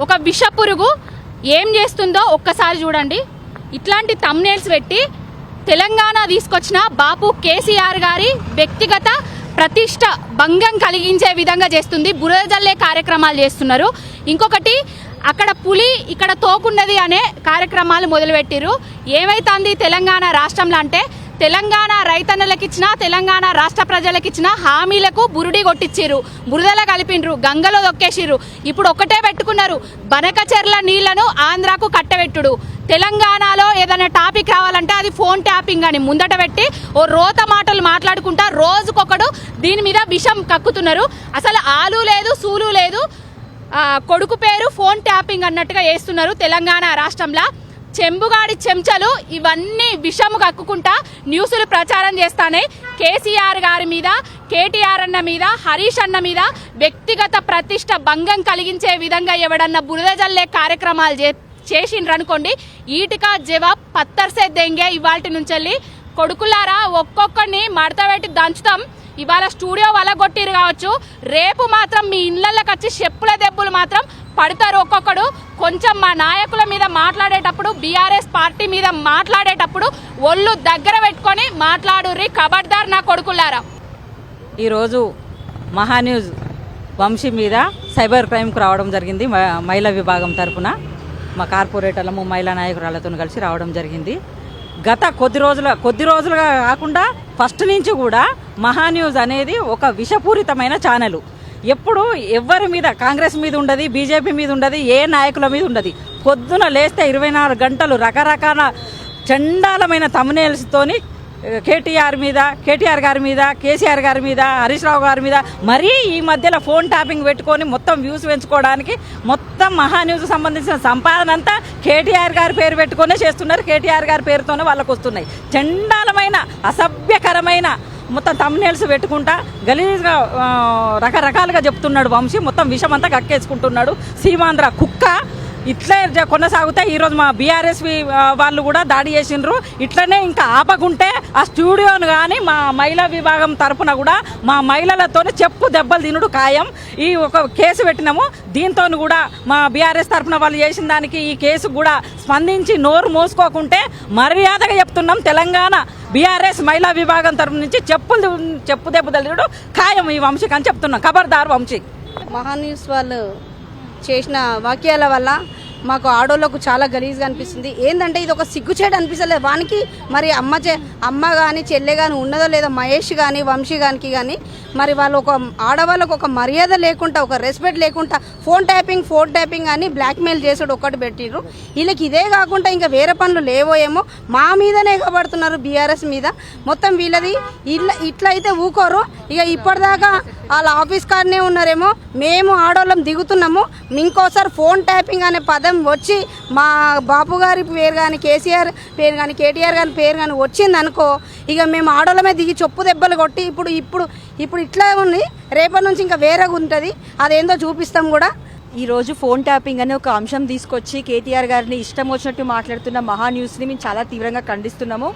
ఒక విషపురుగు ఏం చేస్తుందో ఒక్కసారి చూడండి. ఇట్లాంటి థంబ్నెయిల్స్ పెట్టి తెలంగాణ తీసుకొచ్చిన బాపు కేసీఆర్ గారి వ్యక్తిగత ప్రతిష్ట భంగం కలిగించే విధంగా చేస్తుంది. బురద జల్లే కార్యక్రమాలు చేస్తున్నారు. ఇంకొకటి, అక్కడ పులి ఇక్కడ తోకున్నది అనే కార్యక్రమాలు మొదలుపెట్టిరు. ఏమైతుంది తెలంగాణ రాష్ట్రంలో అంటే, తెలంగాణ రైతన్నలకిచ్చిన, తెలంగాణ రాష్ట్ర ప్రజలకిచ్చిన హామీలకు బురుడి కొట్టించిర్రు, బురదల కలిపిండ్రు, గంగలో దొక్కేసిర్రు. ఇప్పుడు ఒక్కటే పెట్టుకున్నారు, బనకచెర్ల నీళ్లను ఆంధ్రాకు కట్టబెట్టుడు. తెలంగాణలో ఏదైనా టాపిక్ రావాలంటే అది ఫోన్ ట్యాపింగ్ అని ముందట పెట్టి ఓ రోత మాటలు మాట్లాడుకుంటా రోజుకొకడు దీని మీద విషం కక్కుతున్నారు. అసలు ఆలు లేదు, సూలు లేదు, కొడుకు పేరు ఫోన్ ట్యాపింగ్ అన్నట్టుగా చేస్తున్నారు తెలంగాణ రాష్ట్రంలో. చెంబుగాడి చెంచలు ఇవన్నీ విషము కక్కుకుంటా న్యూస్లు ప్రచారం చేస్తానే. కేసీఆర్ గారి మీద, కేటీఆర్ అన్న మీద, హరీష్ అన్న మీద వ్యక్తిగత ప్రతిష్ట భంగం కలిగించే విధంగా ఎవడన్నా బురద జల్లే కార్యక్రమాలు చేసిండ్రనుకోండి, ఈటికా జవాబ్ పత్తర్సే దెంగే. ఇవాల్టి నుంచి కొడుకులారా ఒక్కొక్కరిని మడత పెట్టి దంచుతాం. ఇవాళ స్టూడియో వల్ల కొట్టిరు కావచ్చు, రేపు మాత్రం మీ ఇళ్లకి వచ్చి చెప్పుల దెబ్బలు మాత్రం పడతారు ఒక్కొక్కడు. కొంచెం మా నాయకుల మీద మాట్లాడేటప్పుడు, బీఆర్ఎస్ పార్టీ మీద మాట్లాడేటప్పుడు ఒళ్ళు దగ్గర పెట్టుకొని మాట్లాడుర్రి, ఖబర్దార్ నా కొడుకులారా. ఈరోజు మహాన్యూస్ వంశీ మీద సైబర్ క్రైమ్కు రావడం జరిగింది. మహిళా విభాగం తరఫున మా కార్పొరేటర్లము, మహిళా నాయకురాలతో కలిసి రావడం జరిగింది. గత కొద్ది రోజులుగా కాకుండా ఫస్ట్ నుంచి కూడా మహాన్యూస్ అనేది ఒక విషపూరితమైన ఛానల్. ఎప్పుడు ఎవరి మీద, కాంగ్రెస్ మీద ఉండదు, బీజేపీ మీద ఉండదు, ఏ నాయకుల మీద ఉండదు. పొద్దున లేస్తే 24 గంటలు రకరకాల చండాలమైన థంబ్నెయిల్స్తోని కేటీఆర్ గారి మీద, కేసీఆర్ గారి మీద, హరీష్ రావు గారి మీద, మరీ ఈ మధ్యలో ఫోన్ ట్యాపింగ్ పెట్టుకొని మొత్తం వ్యూస్ పెంచుకోవడానికి మొత్తం మహాన్యూస్ సంబంధించిన సంపాదన అంతా కేటీఆర్ గారి పేరు పెట్టుకునే చేస్తున్నారు. కేటీఆర్ గారి పేరుతోనే వాళ్ళకు వస్తున్నాయి. చండాలమైన, అసభ్యకరమైన మొత్తం థంబ్నెయిల్స్ పెట్టుకుంటా గలీజ్గా రకరకాలుగా చెప్తున్నాడు వంశీ. మొత్తం విషమంతా కక్కేసుకుంటున్నాడు. సీమాంధ్ర కుక్క ఇట్లే కొనసాగుతాయి. ఈరోజు మా బీఆర్ఎస్ వాళ్ళు కూడా దాడి చేసిండ్రు. ఇట్లనే ఇంకా ఆపకుంటే ఆ స్టూడియోను కానీ మా మహిళా విభాగం తరఫున కూడా మా మహిళలతో చెప్పు దెబ్బలు తినుడు ఖాయం. ఈ ఒక కేసు పెట్టినాము. దీంతో కూడా మా బీఆర్ఎస్ తరఫున వాళ్ళు చేసిన దానికి ఈ కేసు కూడా స్పందించి నోరు మోసుకోకుంటే మర్యాదగా చెప్తున్నాం, తెలంగాణ బీఆర్ఎస్ మహిళా విభాగం తరఫు నుంచి చెప్పు దెబ్బ తినుడు ఖాయం ఈ వంశీకి అని చెప్తున్నాం. ఖబర్దార్ వంశీ. మహాన్యూస్ వాళ్ళు చేసిన వాక్యాల వల్ల మాకు ఆడోళ్ళకు చాలా గలీజ్గా అనిపిస్తుంది. ఏంటంటే ఇది ఒక సిగ్గుచేటు అనిపిస్తలేదు వానికి. మరి అమ్మ కానీ చెల్లె కానీ ఉన్నదో లేదో, మహేష్ కానీ వంశీ గానికి కానీ మరి వాళ్ళు ఒక ఆడవాళ్ళకు ఒక మర్యాద లేకుండా, ఒక రెస్పెక్ట్ లేకుండా ఫోన్ ట్యాపింగ్ అని బ్లాక్మెయిల్ చేసాడు ఒక్కటి పెట్టిండ్రు. వీళ్ళకి ఇదే కాకుండా ఇంకా వేరే పనులు లేవో ఏమో, మా మీదనే ఎగబడుతున్నారు బీఆర్ఎస్ మీద. మొత్తం వీళ్ళది ఇట్లా అయితే ఊకోరు. ఇక ఇప్పటిదాకా వాళ్ళ ఆఫీస్ కాడనే ఉన్నారేమో, మేము ఆడోళ్ళం దిగుతున్నాము. ఇంకోసారి ఫోన్ ట్యాపింగ్ అనే పదం వచ్చి మా బాపు గారి పేరు కానీ, కేసీఆర్ పేరు కానీ, కేటీఆర్ గారి పేరు కానీ వచ్చింది అనుకో, ఇక మేము ఆడోళ్ళమే దిగి చెప్పు దెబ్బలు కొట్టి ఇప్పుడు ఇట్లా ఉంది. రేపటి నుంచి ఇంకా వేరేగా ఉంటుంది, అదేందో చూపిస్తాం కూడా. ఈరోజు ఫోన్ ట్యాపింగ్ అనే ఒక అంశం తీసుకొచ్చి కేటీఆర్ గారిని ఇష్టం వచ్చినట్టు మాట్లాడుతున్న మహాన్యూస్ని మేము చాలా తీవ్రంగా ఖండిస్తున్నాము.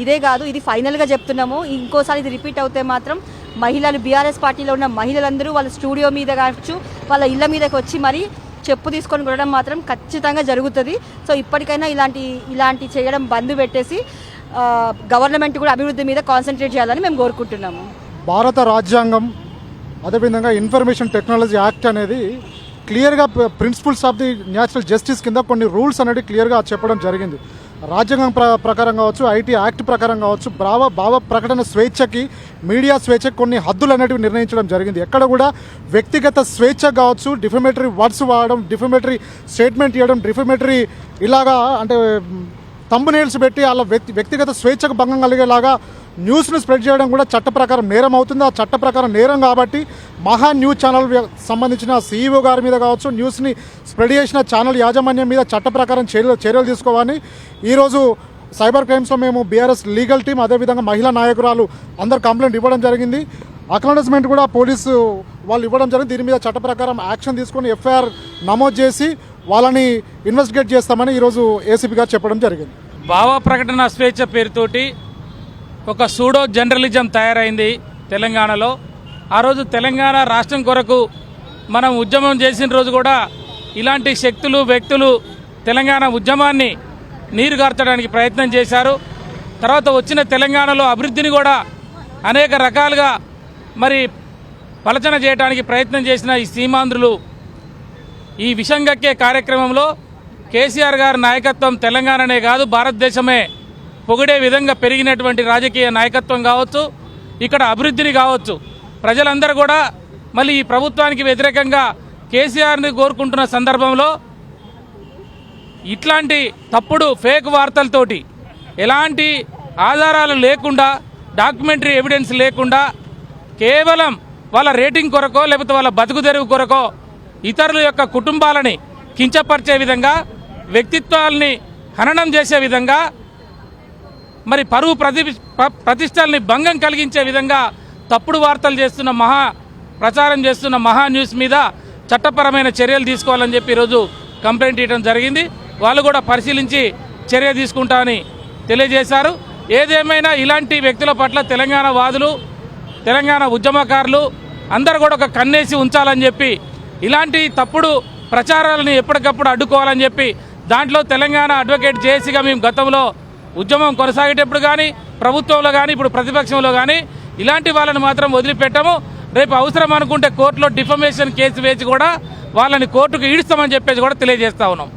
ఇదే కాదు, ఇది ఫైనల్గా చెప్తున్నాము. ఇంకోసారి ఇది రిపీట్ అవుతే మాత్రం మహిళలు, బీఆర్ఎస్ పార్టీలో ఉన్న మహిళలందరూ వాళ్ళ స్టూడియో మీద కావచ్చు, వాళ్ళ ఇళ్ల మీదకి వచ్చి మరి చెప్పు తీసుకొని కొనడం మాత్రం ఖచ్చితంగా జరుగుతుంది. సో ఇప్పటికైనా ఇలాంటి చేయడం బంద్ పెట్టేసి గవర్నమెంట్ కూడా అభివృద్ధి మీద కాన్సన్ట్రేట్ చేయాలని మేము కోరుకుంటున్నాము. భారత రాజ్యాంగం, అదేవిధంగా ఇన్ఫర్మేషన్ టెక్నాలజీ యాక్ట్ అనేది క్లియర్గా principles of the natural justice కింద కొన్ని రూల్స్ అనేది క్లియర్గా చెప్పడం జరిగింది. రాజ్యాంగం ప్రకారం కావచ్చు, ఐటీ యాక్ట్ ప్రకారం కావచ్చు, భావ ప్రకటన స్వేచ్ఛకి, మీడియా స్వేచ్ఛకి కొన్ని హద్దులు అనేటివి నిర్ణయించడం జరిగింది. ఎక్కడ కూడా వ్యక్తిగత స్వేచ్ఛ కావచ్చు, డిఫమేటరీ వర్డ్స్ వాడడం, డిఫమేటరీ స్టేట్మెంట్ ఇవ్వడం, డిఫమేటరీ ఇలాగా అంటే థంబ్నెయిల్స్ పెట్టి వాళ్ళ వ్యక్తిగత స్వేచ్ఛకు భంగం కలిగేలాగా న్యూస్ను స్ప్రెడ్ చేయడం కూడా చట్ట ప్రకారం నేరం అవుతుంది. ఆ చట్ట ప్రకారం నేరం కాబట్టి మహా న్యూస్ ఛానల్ సంబంధించిన సీఈఓ గారి మీద కావచ్చు, న్యూస్ని స్ప్రెడ్ చేసిన ఛానల్ యాజమాన్యం మీద చట్ట ప్రకారం చర్యలు తీసుకోవాలని ఈరోజు సైబర్ క్రైమ్స్లో మేము బీఆర్ఎస్ లీగల్ టీం, అదేవిధంగా మహిళా నాయకురాలు అందరు కంప్లైంట్ ఇవ్వడం జరిగింది. అక్నాలెడ్జ్మెంట్ కూడా పోలీసు వాళ్ళు ఇవ్వడం జరిగింది. దీని మీద చట్ట ప్రకారం యాక్షన్ తీసుకొని ఎఫ్ఐఆర్ నమోదు చేసి వాళ్ళని ఇన్వెస్టిగేట్ చేస్తామని ఈరోజు ఏసీపీ గారు చెప్పడం జరిగింది. భావ ప్రకటన స్వేచ్ఛ పేరుతోటి ఒక సూడో జర్నలిజం తయారైంది తెలంగాణలో. ఆ రోజు తెలంగాణ రాష్ట్రం కొరకు మనం ఉద్యమం చేసిన రోజు కూడా ఇలాంటి శక్తులు వ్యక్తులు తెలంగాణ ఉద్యమాన్ని నీరుగార్చడానికి ప్రయత్నం చేశారు. తర్వాత వచ్చిన తెలంగాణలో అభివృద్ధిని కూడా అనేక రకాలుగా మరి పలచన చేయడానికి ప్రయత్నం చేసిన ఈ సీమాంధ్రులు ఈ విషంగక్కే కార్యక్రమంలో కేసీఆర్ గారి నాయకత్వం తెలంగాణనే కాదు భారతదేశమే పొగిడే విధంగా పెరిగినటువంటి రాజకీయ నాయకత్వం కావచ్చు, ఇక్కడ అభివృద్ధిని కావచ్చు, ప్రజలందరూ కూడా మళ్ళీ ఈ ప్రభుత్వానికి వ్యతిరేకంగా కేసీఆర్ని కోరుకుంటున్న సందర్భంలో ఇట్లాంటి తప్పుడు ఫేక్ వార్తలతోటి ఎలాంటి ఆధారాలు లేకుండా డాక్యుమెంటరీ ఎవిడెన్స్ లేకుండా కేవలం వాళ్ళ రేటింగ్ కొరకో లేకపోతే వాళ్ళ బతుకు తెరువు కొరకో ఇతరుల యొక్క కుటుంబాలని కించపరిచే విధంగా వ్యక్తిత్వాల్ని హననం చేసే విధంగా మరి పరువు ప్రతిష్టల్ని భంగం కలిగించే విధంగా తప్పుడు వార్తలు చేస్తున్న ప్రచారం చేస్తున్న మహా న్యూస్ మీద చట్టపరమైన చర్యలు తీసుకోవాలని చెప్పి ఈరోజు కంప్లైంట్ ఇవ్వడం జరిగింది. వాళ్ళు కూడా పరిశీలించి చర్య తీసుకుంటామని తెలియజేశారు. ఏదేమైనా ఇలాంటి వ్యక్తుల పట్ల తెలంగాణ వాదులు, తెలంగాణ ఉద్యమకారులు అందరూ కూడా ఒక కన్నేసి ఉంచాలని చెప్పి, ఇలాంటి తప్పుడు ప్రచారాలను ఎప్పటికప్పుడు అడ్డుకోవాలని చెప్పి దాంట్లో తెలంగాణ అడ్వకేట్ జేఏసీగా మేము గతంలో ఉద్యమం కొనసాగేటప్పుడు కానీ ప్రభుత్వంలో కానీ ఇప్పుడు ప్రతిపక్షంలో కానీ ఇలాంటి వాళ్ళని మాత్రం వదిలిపెట్టము. రేపు అవసరం అనుకుంటే కోర్టులో డిఫమేషన్ కేసు వేసి కూడా వాళ్ళని కోర్టుకు ఈడుస్తామని చెప్పేసి కూడా తెలియజేస్తా ఉన్నాం.